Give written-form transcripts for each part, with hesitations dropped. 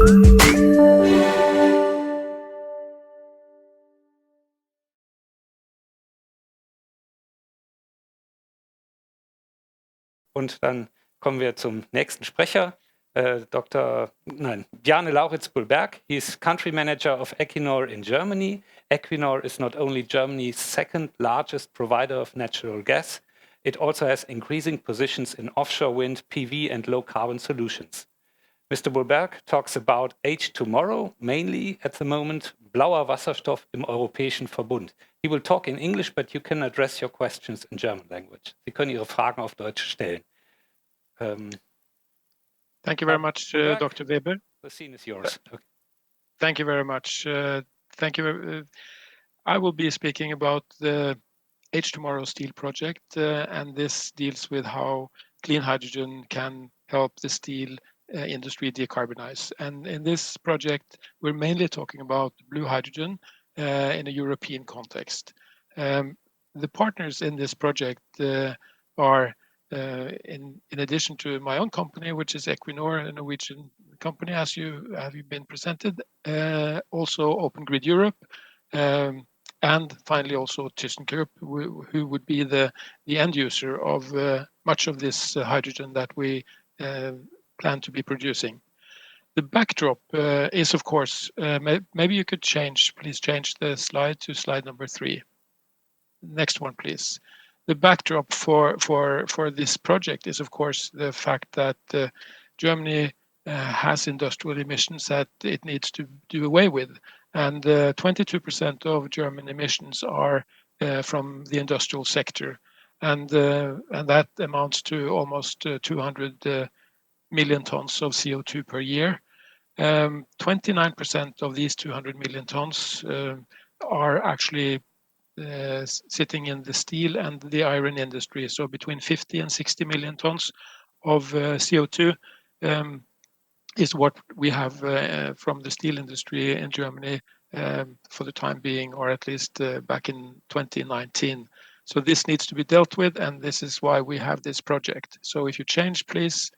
Und dann kommen wir zum nächsten Sprecher, Bjarne Lauritz Bull-Berg. He's Country Manager of Equinor in Germany. Equinor is not only Germany's second largest provider of natural gas, it also has increasing positions in offshore wind, PV and low carbon solutions. Mr. Bull-Berg talks about H2morrow, mainly at the moment, Blauer Wasserstoff im europäischen Verbund. He will talk in English, but you can address your questions in German language. Sie können Ihre Fragen auf Deutsch stellen. Thank you very much, Dr. Weber. The scene is yours. Okay. Thank you very much. Thank you. I will be speaking about the H2morrow steel project, and this deals with how clean hydrogen can help the steel industry decarbonize. And in this project, we're mainly talking about blue hydrogen in a European context. The partners in this project are in addition to my own company, which is Equinor, a Norwegian company, as you have been presented, also Open Grid Europe, and finally also ThyssenKrupp, who would be the end user of much of this hydrogen that we plan to be producing. The backdrop is, of course, maybe you could please change the slide to slide number 3. Next one, please. The backdrop for this project is, of course, the fact that Germany has industrial emissions that it needs to do away with. And 22% of German emissions are from the industrial sector. And that amounts to almost 200 million tons of CO2 per year. 29% of these 200 million tons are actually sitting in the steel and the iron industry. So between 50 and 60 million tons of CO2 is what we have from the steel industry in Germany for the time being, or at least back in 2019. So this needs to be dealt with, and this is why we have this project. So if you change, please.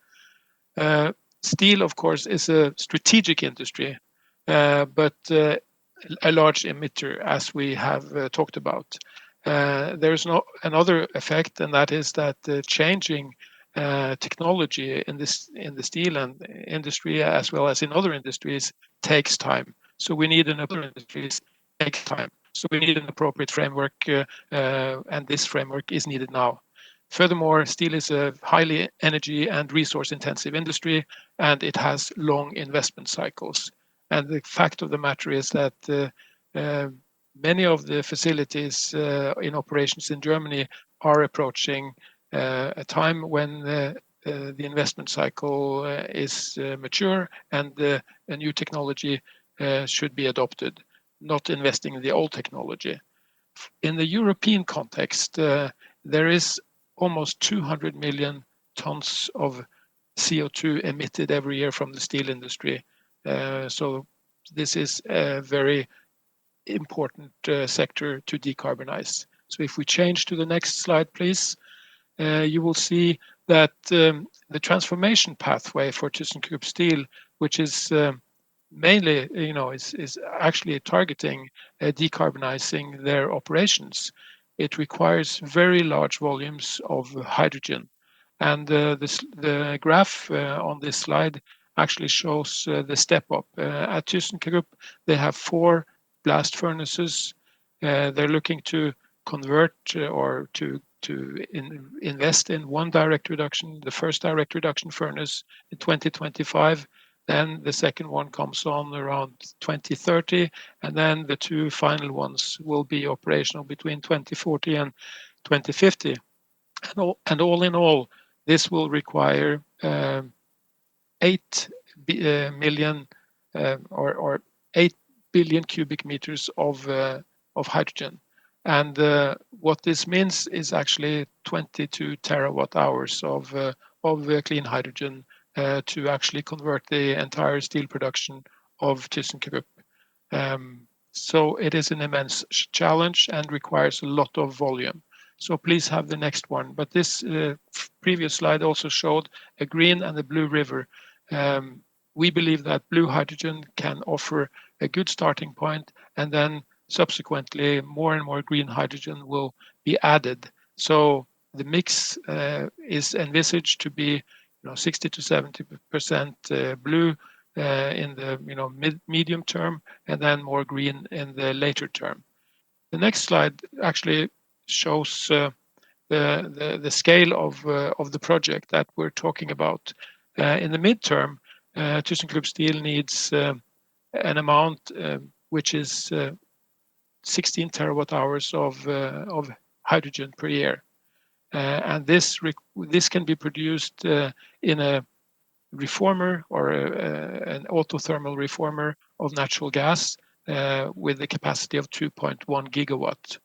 Steel, of course, is a strategic industry, but a large emitter, as we have talked about. There's another effect, and that is that changing technology in the steel and industry, as well as in other industries, takes time. So we need another industries takes time. So we need an appropriate framework, and this framework is needed now. Furthermore, steel is a highly energy and resource-intensive industry, and it has long investment cycles. And the fact of the matter is that many of the facilities in operations in Germany are approaching a time when the investment cycle is mature and a new technology should be adopted, not investing in the old technology. In the European context, there is almost 200 million tons of CO2 emitted every year from the steel industry. So this is a very important sector to decarbonize. So if we change to the next slide, please, you will see that the transformation pathway for ThyssenKrupp Steel, which is mainly, is actually targeting decarbonizing their operations. It requires very large volumes of hydrogen. And the graph on this slide actually shows the step up. At ThyssenKrupp, they have 4 blast furnaces. They're looking to convert or to invest in 1 direct reduction, the first direct reduction furnace in 2025. Then the second one comes on around 2030, and then the 2 final ones will be operational between 2040 and 2050. And all in all, this will require 8 million or 8 billion cubic meters of hydrogen. And what this means is actually 22 terawatt hours of clean hydrogen to actually convert the entire steel production of ThyssenKrupp. So it is an immense challenge and requires a lot of volume. So please have the next one. But this previous slide also showed a green and a blue river we believe that blue hydrogen can offer a good starting point, and then subsequently more and more green hydrogen will be added. So the mix is envisaged to be 60 to 70% blue in the medium term, and then more green in the later term. The next slide actually shows the scale of the project that we're talking about. In the midterm, ThyssenKrupp Steel needs an amount which is 16 terawatt hours of hydrogen per year, and this can be produced in a reformer or an autothermal reformer of natural gas with a capacity of 2.1 gigawatt.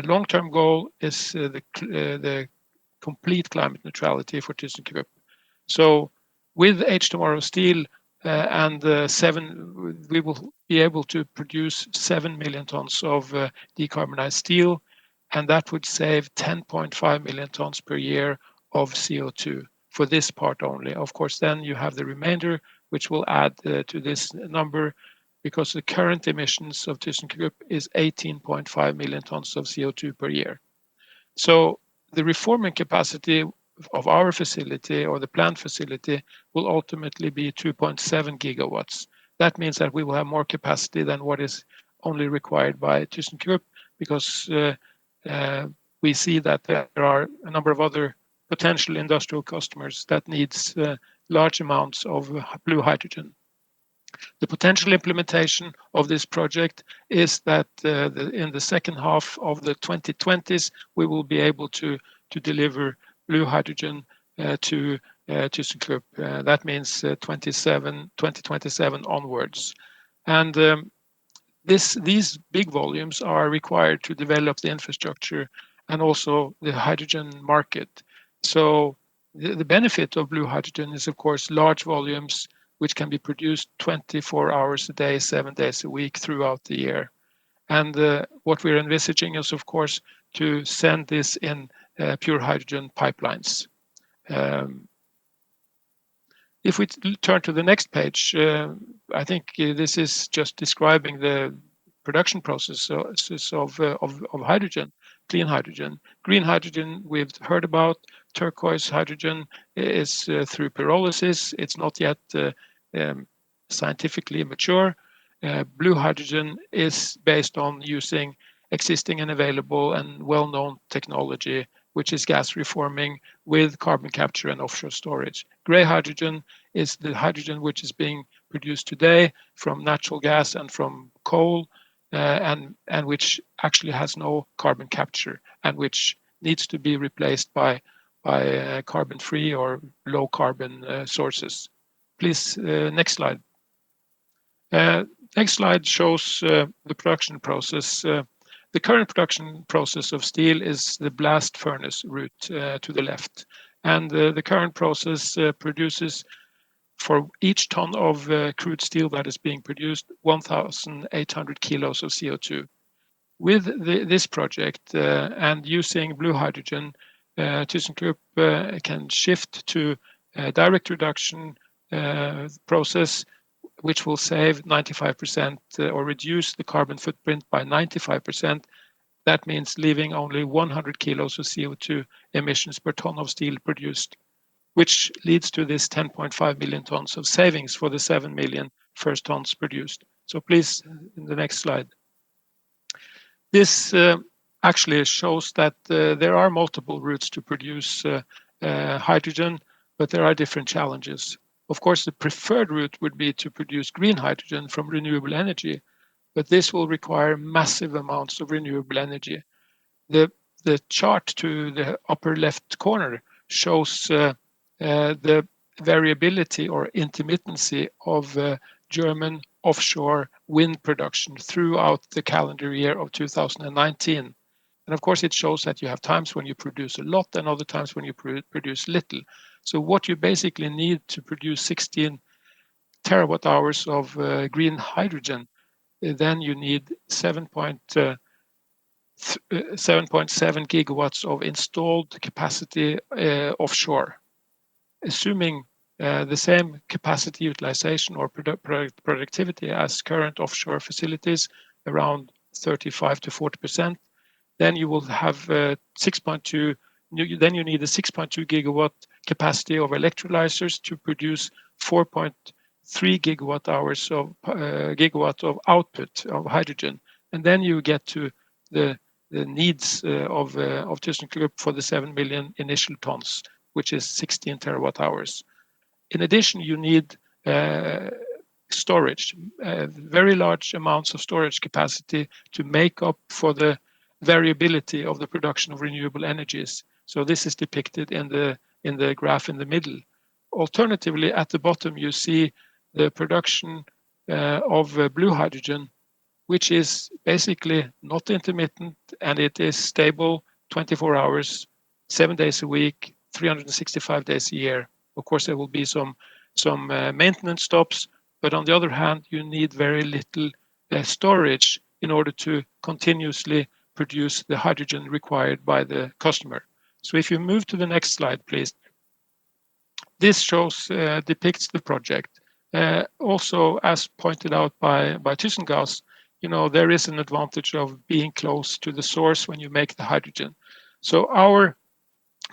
Long-term goal is the complete climate neutrality for ThyssenKrupp. So with H2morrow Steel we will be able to produce 7 million tons of decarbonized steel, and that would save 10.5 million tons per year of CO2 for this part only. Of course, then you have the remainder, which will add to this number, because the current emissions of ThyssenKrupp is 18.5 million tons of CO2 per year. So the reforming capacity of our facility, or the plant facility, will ultimately be 2.7 gigawatts. That means that we will have more capacity than what is only required by ThyssenKrupp, because we see that there are a number of other potential industrial customers that needs large amounts of blue hydrogen. The potential implementation of this project is that in the second half of the 2020s, we will be able to deliver blue hydrogen to ThyssenKrupp. That means 2027 onwards. And these big volumes are required to develop the infrastructure and also the hydrogen market. So the benefit of blue hydrogen is, of course, large volumes which can be produced 24 hours a day, 7 days a week throughout the year. And what we're envisaging is, of course, to send this in pure hydrogen pipelines. If we turn to the next page, I think this is just describing the production process of hydrogen, clean hydrogen. Green hydrogen we've heard about. Turquoise hydrogen is through pyrolysis. It's not yet scientifically mature. Blue hydrogen is based on using existing and available and well-known technology, which is gas reforming with carbon capture and offshore storage. Gray hydrogen is the hydrogen which is being produced today from natural gas and from coal, and which actually has no carbon capture, and which needs to be replaced by carbon-free or low-carbon sources. Please, next slide. Next slide shows the production process. The current production process of steel is the blast furnace route to the left. And the current process produces, for each ton of crude steel that is being produced, 1,800 kilos of CO2. With this project and using blue hydrogen, ThyssenKrupp can shift to a direct reduction process, which will save 95% or reduce the carbon footprint by 95%. That means leaving only 100 kilos of CO2 emissions per ton of steel produced, which leads to this 10.5 million tons of savings for the 7 million first tons produced. So please, in the next slide. This actually shows that there are multiple routes to produce hydrogen, but there are different challenges. Of course, the preferred route would be to produce green hydrogen from renewable energy, but this will require massive amounts of renewable energy. The chart to the upper left corner shows the variability or intermittency of German offshore wind production throughout the calendar year of 2019. And of course, it shows that you have times when you produce a lot and other times when you produce little. So what you basically need to produce 16 terawatt hours of green hydrogen, then you need 7.7 gigawatts of installed capacity offshore. Assuming the same capacity utilization or productivity as current offshore facilities, around 35 to 40%, then you will have 6.2. Then you need a 6.2 gigawatt capacity of electrolyzers to produce 4.3 gigawatt of output of hydrogen, and then you get to the needs of ThyssenKrupp for the 7 million initial tons, which is 16 terawatt hours. In addition, you need storage, very large amounts of storage capacity to make up for the variability of the production of renewable energies. So this is depicted in the graph in the middle. Alternatively, at the bottom, you see the production of blue hydrogen, which is basically not intermittent, and it is stable 24 hours, 7 days a week, 365 days a year. Of course, there will be some maintenance stops, but on the other hand, you need very little storage in order to continuously produce the hydrogen required by the customer. So if you move to the next slide, please. This depicts the project. Also, as pointed out by ThyssenKrupp, there is an advantage of being close to the source when you make the hydrogen. So our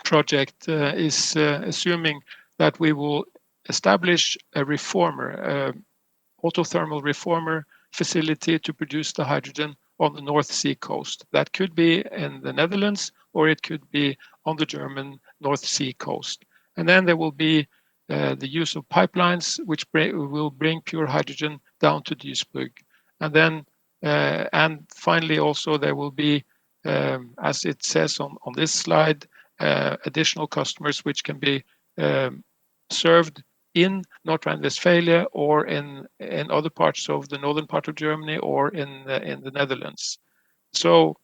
project is assuming that we will establish a reformer, autothermal reformer facility to produce the hydrogen on the North Sea coast. That could be in the Netherlands, or it could be on the German North Sea coast. And then there will be the use of pipelines, which will bring pure hydrogen down to Duisburg. And then, and finally, also there will be, as it says on this slide, additional customers which can be served in North Rhine-Westphalia or in other parts of the northern part of Germany or in the Netherlands. So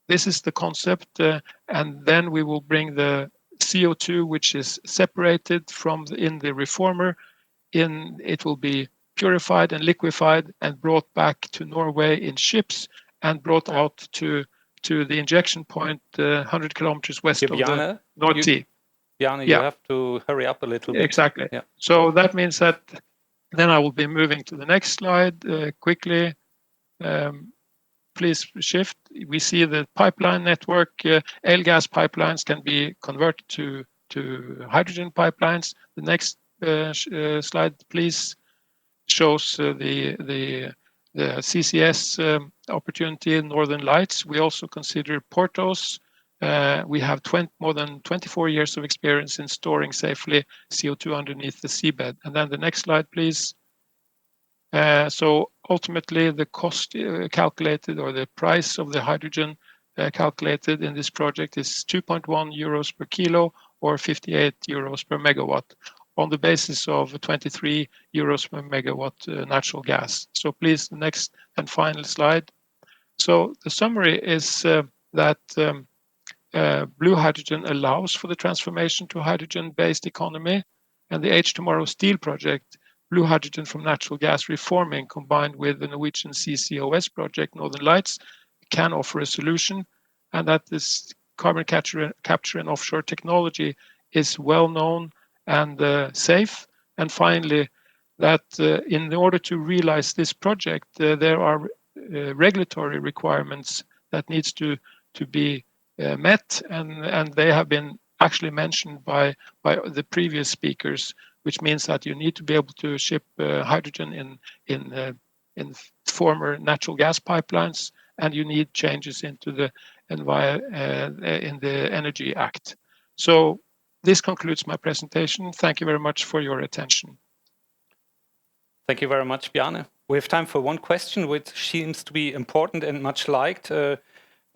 this is the concept, and then we will bring the CO2, which is separated from in the reformer. It will be purified and liquefied and brought back to Norway in ships and brought out to the injection point 100 kilometers west of the North Sea. Bjarne, you have to hurry up a little bit. Exactly. Yeah. So that means that then I will be moving to the next slide quickly. Please shift. We see the pipeline network. Oil gas pipelines can be converted to hydrogen pipelines. The next slide, please, shows the CCS opportunity in Northern Lights. We also consider Portos. We have more than 24 years of experience in storing safely CO2 underneath the seabed. And then the next slide, please. So ultimately, the cost calculated, or the price of the hydrogen calculated in this project, is 2.1 euros per kilo or 58 euros per megawatt, on the basis of 23 euros per megawatt natural gas. So please, the next and final slide. So the summary is that blue hydrogen allows for the transformation to hydrogen-based economy, and the H2morrow steel project, blue hydrogen from natural gas reforming, combined with the Norwegian CCOS project, Northern Lights, can offer a solution, and that this carbon capture and offshore technology is well known and safe. And finally, that in order to realize this project, there are regulatory requirements that needs to be met, and they have been actually mentioned by the previous speakers, which means that you need to be able to ship hydrogen in former natural gas pipelines, and you need changes into the in the Energy Act. So this concludes my presentation. Thank you very much for your attention. Thank you very much, Bjarne. We have time for one question, which seems to be important and much liked.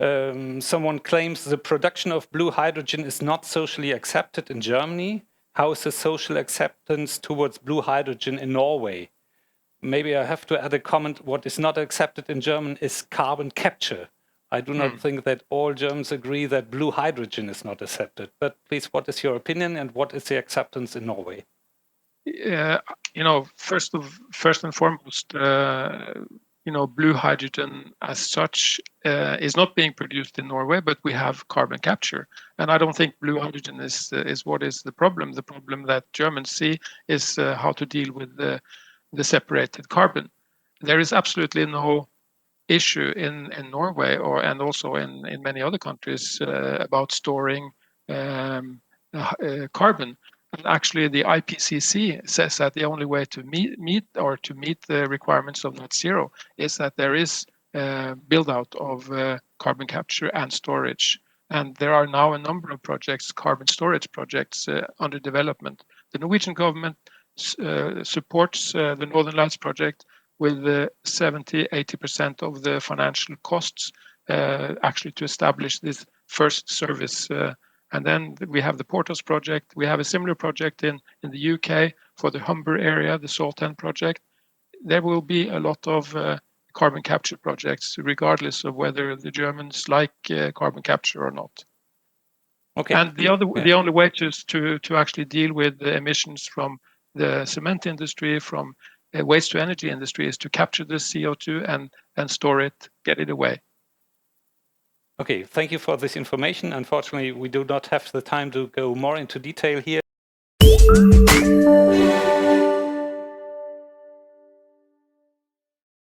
Someone claims the production of blue hydrogen is not socially accepted in Germany. How is the social acceptance towards blue hydrogen in Norway? Maybe I have to add a comment. What is not accepted in German is carbon capture. I do not think that all Germans agree that blue hydrogen is not accepted. But please, what is your opinion, and what is the acceptance in Norway? First and foremost, blue hydrogen as such is not being produced in Norway, but we have carbon capture. And I don't think blue hydrogen is what is the problem. The problem that Germans see is how to deal with the separated carbon. There is absolutely no issue in Norway and also in many other countries about storing carbon. And actually, the IPCC says that the only way to meet the requirements of net zero is that there is build out of carbon capture and storage. And there are now a number of projects, carbon storage projects, under development. The Norwegian government supports the Northern Lights project with 70-80% of the financial costs actually to establish this first service. And then we have the Portos project. We have a similar project in the UK for the Humber area, the Saltend project. There will be a lot of carbon capture projects, regardless of whether the Germans like carbon capture or not. Okay. And the only way to actually deal with the emissions from the cement industry, from waste to energy industry, is to capture the CO2 and store it, get it away. Okay, thank you for this information. Unfortunately, we do not have the time to go more into detail here.